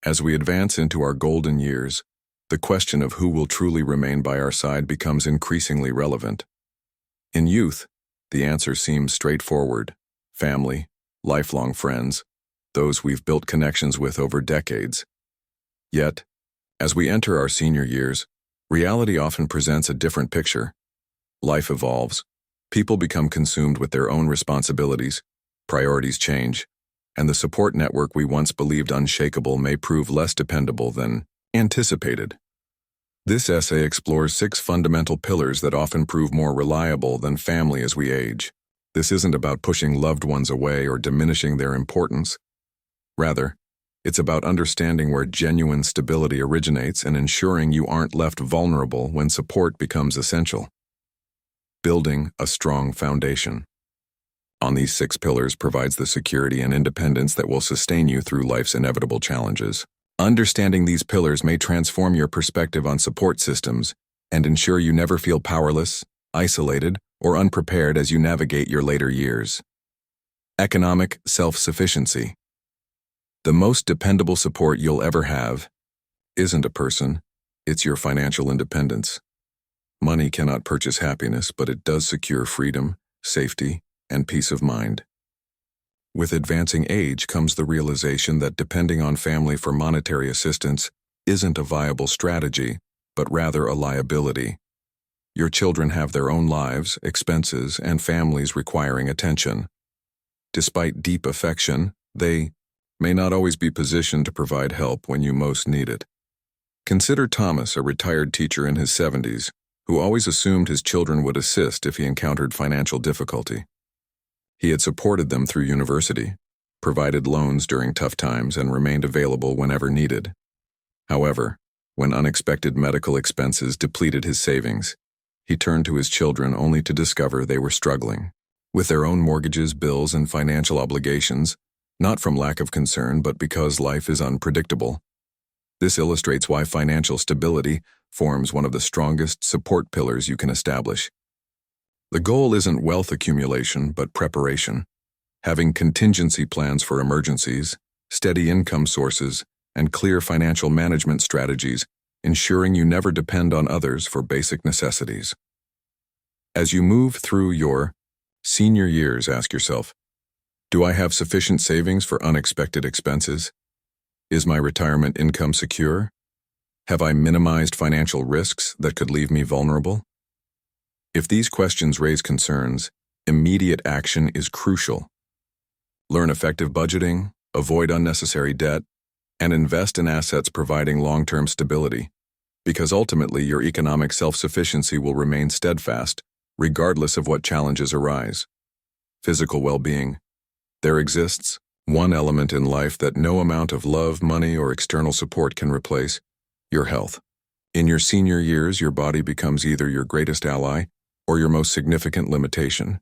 As we advance into our golden years, the question of who will truly remain by our side becomes increasingly relevant. In youth, the answer seems straightforward: family, lifelong friends, those we've built connections with over decades. Yet, as we enter our senior years, reality often presents a different picture. Life evolves, people become consumed with their own responsibilities, priorities change, and the support network we once believed unshakable may prove less dependable than anticipated. This essay explores 6 fundamental pillars that often prove more reliable than family as we age. This isn't about pushing loved ones away or diminishing their importance. Rather, it's about understanding where genuine stability originates and ensuring you aren't left vulnerable when support becomes essential. Building a strong foundation. On these 6 pillars provides the security and independence that will sustain you through life's inevitable challenges. Understanding these pillars may transform your perspective on support systems and ensure you never feel powerless, isolated, or unprepared as you navigate your later years. Economic self-sufficiency. The most dependable support you'll ever have isn't a person, it's your financial independence. Money cannot purchase happiness, but it does secure freedom, safety, and peace of mind. With advancing age comes the realization that depending on family for monetary assistance isn't a viable strategy, but rather a liability. Your children have their own lives, expenses, and families requiring attention. Despite deep affection, they may not always be positioned to provide help when you most need it. Consider Thomas, a retired teacher in his 70s, who always assumed his children would assist if he encountered financial difficulty. He had supported them through university, provided loans during tough times, and remained available whenever needed. However, when unexpected medical expenses depleted his savings, he turned to his children only to discover they were struggling with their own mortgages, bills, and financial obligations, not from lack of concern, but because life is unpredictable. This illustrates why financial stability forms one of the strongest support pillars you can establish. The goal isn't wealth accumulation, but preparation. Having contingency plans for emergencies, steady income sources, and clear financial management strategies, ensuring you never depend on others for basic necessities. As you move through your senior years, ask yourself, do I have sufficient savings for unexpected expenses? Is my retirement income secure? Have I minimized financial risks that could leave me vulnerable? If these questions raise concerns, immediate action is crucial. Learn effective budgeting, avoid unnecessary debt, and invest in assets providing long-term stability, because ultimately your economic self-sufficiency will remain steadfast, regardless of what challenges arise. Physical well-being. There exists one element in life that no amount of love, money, or external support can replace: your health. In your senior years, your body becomes either your greatest ally or your most significant limitation.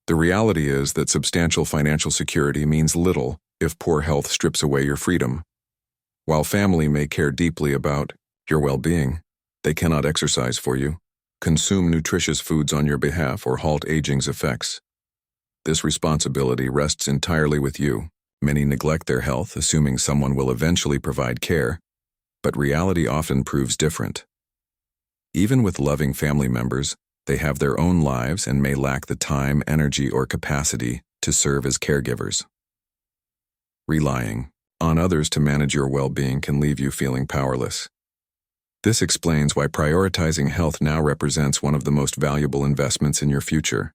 The reality is that substantial financial security means little if poor health strips away your freedom. While family may care deeply about your well-being, they cannot exercise for you, consume nutritious foods on your behalf, or halt aging's effects. This responsibility rests entirely with you. Many neglect their health, assuming someone will eventually provide care, but reality often proves different. Even with loving family members, they have their own lives and may lack the time, energy, or capacity to serve as caregivers. Relying on others to manage your well-being can leave you feeling powerless. This explains why prioritizing health now represents one of the most valuable investments in your future.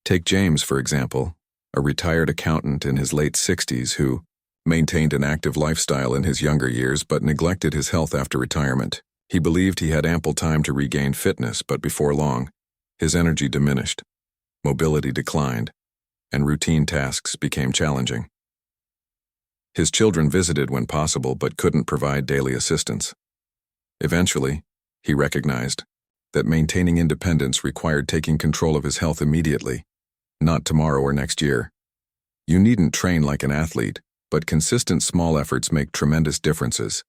Take James, for example, a retired accountant in his late 60s who maintained an active lifestyle in his younger years but neglected his health after retirement. He believed he had ample time to regain fitness, but before long, his energy diminished, mobility declined, and routine tasks became challenging. His children visited when possible but couldn't provide daily assistance. Eventually, he recognized that maintaining independence required taking control of his health immediately, not tomorrow or next year. You needn't train like an athlete, but consistent small efforts make tremendous differences.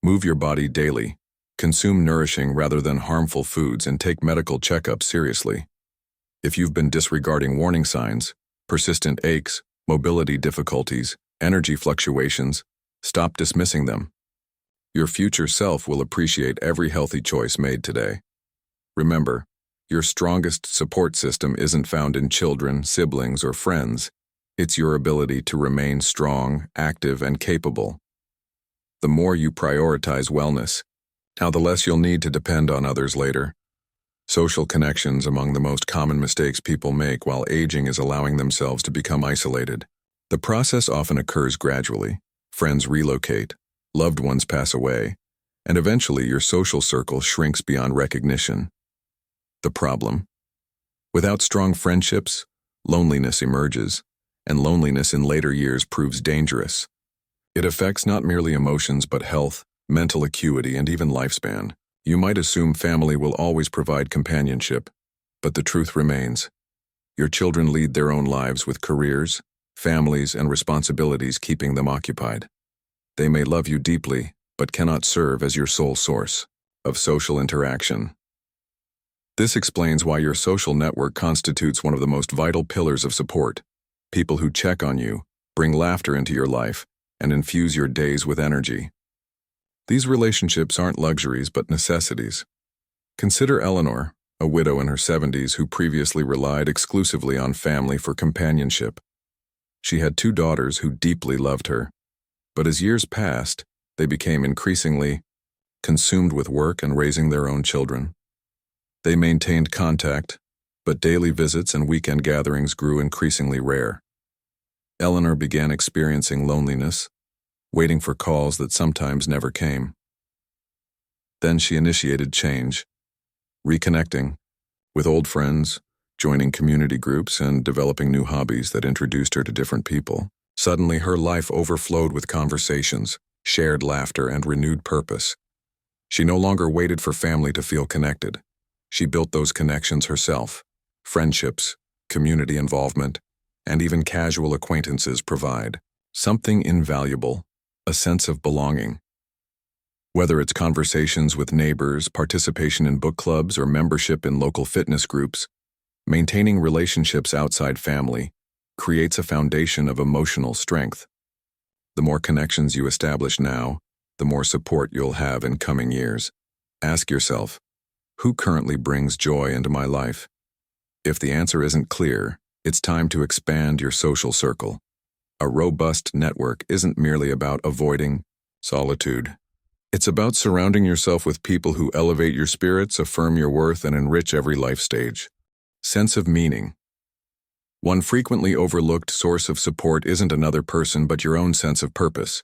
Move your body daily. Consume nourishing rather than harmful foods, and take medical checkups seriously. If you've been disregarding warning signs, persistent aches, mobility difficulties, energy fluctuations, Stop dismissing them. Your future self will appreciate every healthy choice made today. Remember, your strongest support system isn't found in children, siblings, or friends. It's your ability to remain strong, active, and capable. The more you prioritize wellness, the less you'll need to depend on others later. Social connections among the most common mistakes people make while aging is allowing themselves to become isolated. The process often occurs gradually. Friends relocate, loved ones pass away, and eventually your social circle shrinks beyond recognition. The problem? Without strong friendships, loneliness emerges, and loneliness in later years proves dangerous. It affects not merely emotions but health, mental acuity, and even lifespan. You might assume family will always provide companionship, but the truth remains. Your children lead their own lives with careers, families, and responsibilities keeping them occupied. They may love you deeply, but cannot serve as your sole source of social interaction. This explains why your social network constitutes one of the most vital pillars of support. People who check on you, bring laughter into your life, and infuse your days with energy. These relationships aren't luxuries but necessities. Consider Eleanor, a widow in her 70s who previously relied exclusively on family for companionship. She had 2 daughters who deeply loved her, but as years passed, they became increasingly consumed with work and raising their own children. They maintained contact, but daily visits and weekend gatherings grew increasingly rare. Eleanor began experiencing loneliness, waiting for calls that sometimes never came. Then she initiated change, reconnecting with old friends, joining community groups, and developing new hobbies that introduced her to different people. Suddenly, her life overflowed with conversations, shared laughter, and renewed purpose. She no longer waited for family to feel connected. She built those connections herself. Friendships, community involvement, and even casual acquaintances provide something invaluable, a sense of belonging. Whether it's conversations with neighbors, participation in book clubs, or membership in local fitness groups, maintaining relationships outside family creates a foundation of emotional strength. The more connections you establish now, the more support you'll have in coming years. Ask yourself, who currently brings joy into my life? If the answer isn't clear, it's time to expand your social circle. A robust network isn't merely about avoiding solitude. It's about surrounding yourself with people who elevate your spirits, affirm your worth, and enrich every life stage. Sense of meaning. One frequently overlooked source of support isn't another person but your own sense of purpose.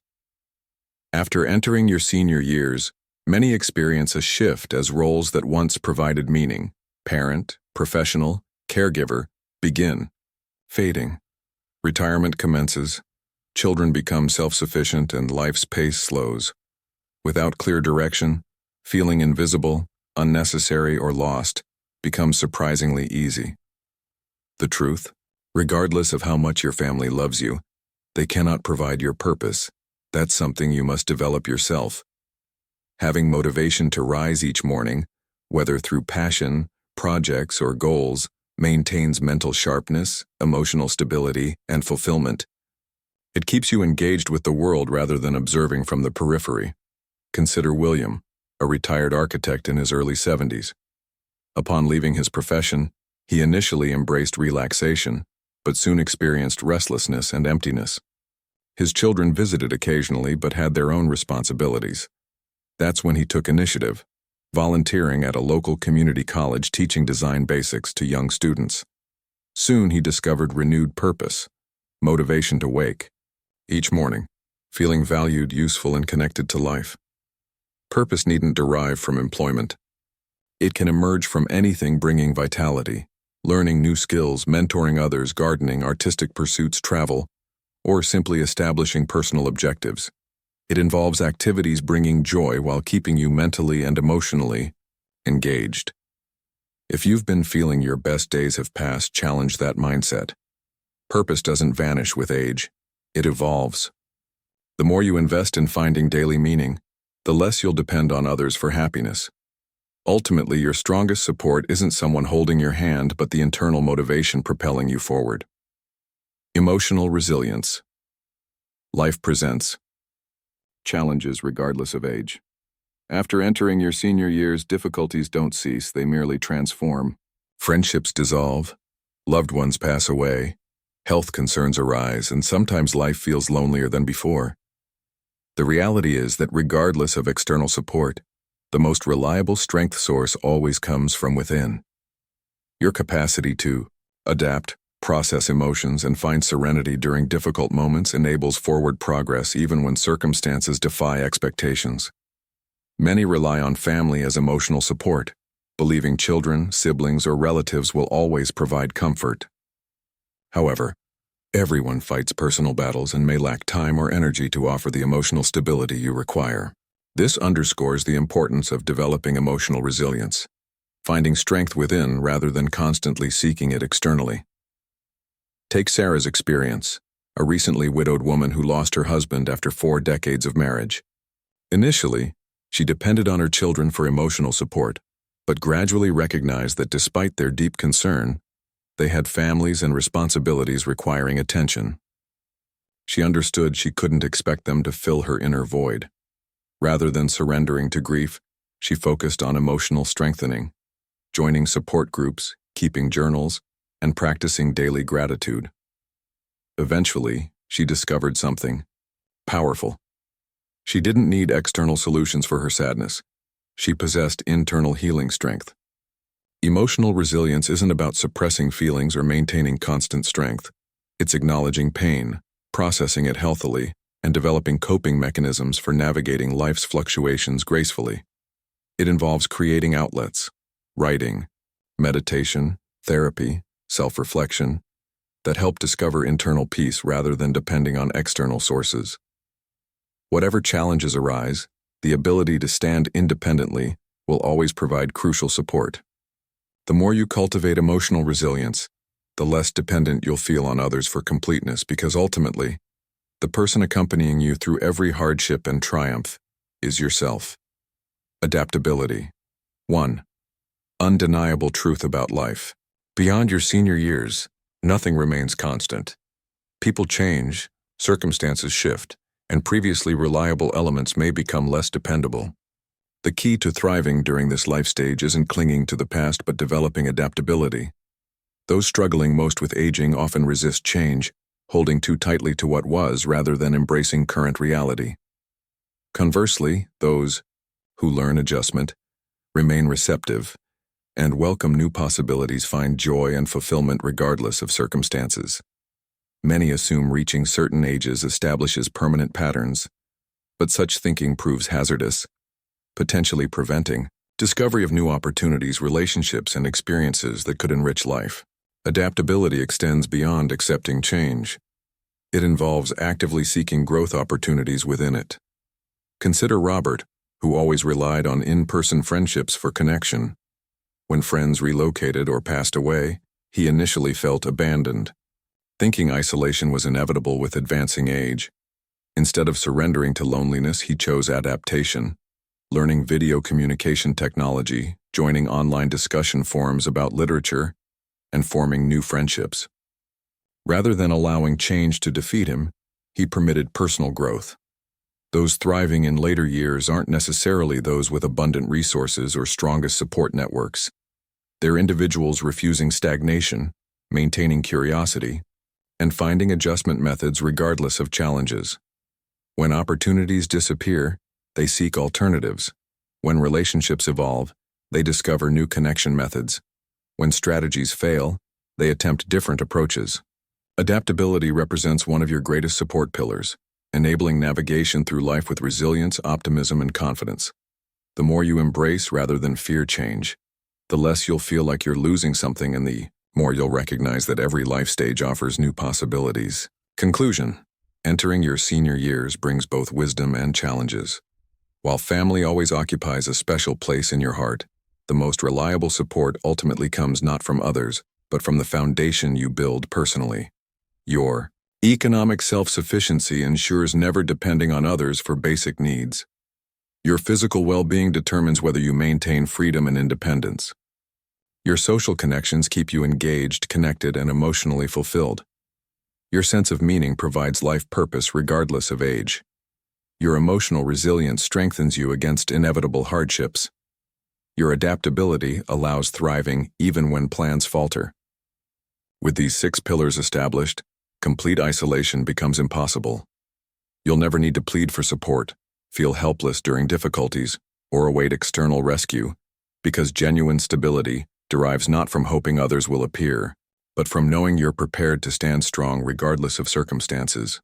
After entering your senior years, many experience a shift as roles that once provided meaning, parent, professional, caregiver, begin fading. Retirement commences, children become self-sufficient, and life's pace slows. Without clear direction, feeling invisible, unnecessary, or lost becomes surprisingly easy. The truth? Regardless of how much your family loves you, they cannot provide your purpose. That's something you must develop yourself. Having motivation to rise each morning, whether through passion, projects, or goals, maintains mental sharpness, emotional stability, and fulfillment. It keeps you engaged with the world rather than observing from the periphery. Consider William, a retired architect in his early 70s. Upon leaving his profession, he initially embraced relaxation, but soon experienced restlessness and emptiness. His children visited occasionally but had their own responsibilities. That's when he took initiative, volunteering at a local community college teaching design basics to young students. Soon he discovered renewed purpose, motivation to wake each morning, feeling valued, useful, and connected to life. Purpose needn't derive from employment. It can emerge from anything bringing vitality, learning new skills, mentoring others, gardening, artistic pursuits, travel, or simply establishing personal objectives. It involves activities bringing joy while keeping you mentally and emotionally engaged. If you've been feeling your best days have passed, challenge that mindset. Purpose doesn't vanish with age. It evolves. The more you invest in finding daily meaning, the less you'll depend on others for happiness. Ultimately, your strongest support isn't someone holding your hand but the internal motivation propelling you forward. Emotional resilience. Life presents challenges regardless of age. After entering your senior years, difficulties don't cease, they merely transform. Friendships dissolve, loved ones pass away, health concerns arise, and sometimes life feels lonelier than before. The reality is that regardless of external support, the most reliable strength source always comes from within. Your capacity to adapt, process emotions, and find serenity during difficult moments enables forward progress even when circumstances defy expectations. Many rely on family as emotional support, believing children, siblings, or relatives will always provide comfort. However, everyone fights personal battles and may lack time or energy to offer the emotional stability you require. This underscores the importance of developing emotional resilience, finding strength within rather than constantly seeking it externally. Take Sarah's experience, a recently widowed woman who lost her husband after 4 decades of marriage. Initially, she depended on her children for emotional support, but gradually recognized that despite their deep concern, they had families and responsibilities requiring attention. She understood she couldn't expect them to fill her inner void. Rather than surrendering to grief, she focused on emotional strengthening, joining support groups, keeping journals, and practicing daily gratitude. Eventually, she discovered something powerful. She didn't need external solutions for her sadness. She possessed internal healing strength. Emotional resilience isn't about suppressing feelings or maintaining constant strength. It's acknowledging pain, processing it healthily, and developing coping mechanisms for navigating life's fluctuations gracefully. It involves creating outlets, writing, meditation, therapy, self-reflection, that help discover internal peace rather than depending on external sources. Whatever challenges arise, the ability to stand independently will always provide crucial support. The more you cultivate emotional resilience, the less dependent you'll feel on others for completeness, because ultimately, the person accompanying you through every hardship and triumph is yourself. Adaptability. 1. Undeniable truth about life. Beyond your senior years, nothing remains constant. People change, circumstances shift, and previously reliable elements may become less dependable. The key to thriving during this life stage isn't clinging to the past but developing adaptability. Those struggling most with aging often resist change, holding too tightly to what was rather than embracing current reality. Conversely, those who learn adjustment, remain receptive, and welcome new possibilities find joy and fulfillment regardless of circumstances. Many assume reaching certain ages establishes permanent patterns, but such thinking proves hazardous, potentially preventing discovery of new opportunities, relationships, and experiences that could enrich life. Adaptability extends beyond accepting change. It involves actively seeking growth opportunities within it. Consider Robert, who always relied on in-person friendships for connection. When friends relocated or passed away, he initially felt abandoned, thinking isolation was inevitable with advancing age. Instead of surrendering to loneliness, he chose adaptation, learning video communication technology, joining online discussion forums about literature, and forming new friendships. Rather than allowing change to defeat him, he permitted personal growth. Those thriving in later years aren't necessarily those with abundant resources or strongest support networks. They're individuals refusing stagnation, maintaining curiosity, and finding adjustment methods regardless of challenges. When opportunities disappear, they seek alternatives. When relationships evolve, they discover new connection methods. When strategies fail, they attempt different approaches. Adaptability represents one of your greatest support pillars, enabling navigation through life with resilience, optimism, and confidence. The more you embrace rather than fear change, the less you'll feel like you're losing something, and the more you'll recognize that every life stage offers new possibilities. Conclusion. Entering your senior years brings both wisdom and challenges. While family always occupies a special place in your heart, the most reliable support ultimately comes not from others, but from the foundation you build personally. Your economic self-sufficiency ensures never depending on others for basic needs. Your physical well-being determines whether you maintain freedom and independence. Your social connections keep you engaged, connected, and emotionally fulfilled. Your sense of meaning provides life purpose regardless of age. Your emotional resilience strengthens you against inevitable hardships. Your adaptability allows thriving even when plans falter. With these 6 pillars established, complete isolation becomes impossible. You'll never need to plead for support, feel helpless during difficulties, or await external rescue, because genuine stability derives not from hoping others will appear, but from knowing you're prepared to stand strong regardless of circumstances.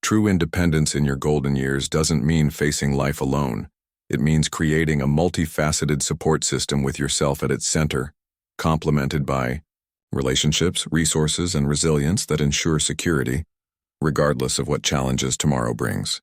True independence in your golden years doesn't mean facing life alone. It means creating a multifaceted support system with yourself at its center, complemented by relationships, resources, and resilience that ensure security, regardless of what challenges tomorrow brings.